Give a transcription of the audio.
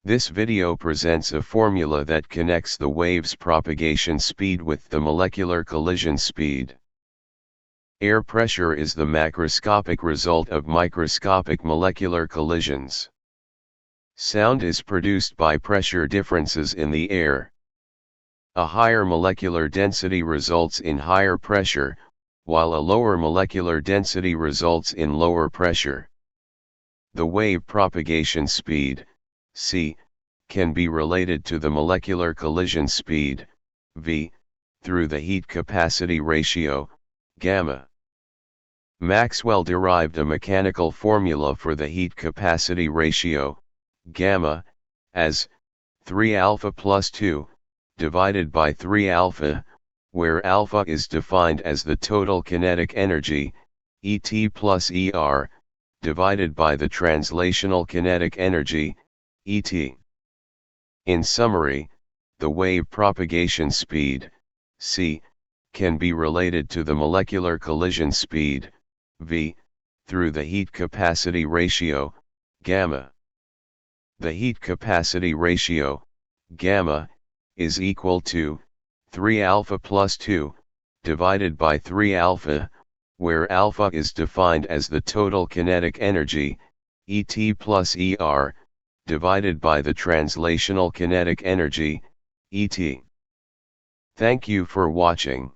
This video presents a formula that connects the wave's propagation speed with the molecular collision speed. Air pressure is the macroscopic result of microscopic molecular collisions. Sound is produced by pressure differences in the air. A higher molecular density results in higher pressure, while a lower molecular density results in lower pressure. The wave propagation speed, c, can be related to the molecular collision speed, v, through the heat capacity ratio, gamma. Maxwell derived a mechanical formula for the heat capacity ratio, gamma, as 3 alpha plus 2, divided by 3 alpha, where alpha is defined as the total kinetic energy, ET plus ER, divided by the translational kinetic energy, ET. In summary, the wave propagation speed, c, can be related to the molecular collision speed, v, through the heat capacity ratio, gamma. The heat capacity ratio, gamma, is equal to 3 alpha plus 2, divided by 3 alpha, where alpha is defined as the total kinetic energy, ET plus ER, divided by the translational kinetic energy, ET. Thank you for watching.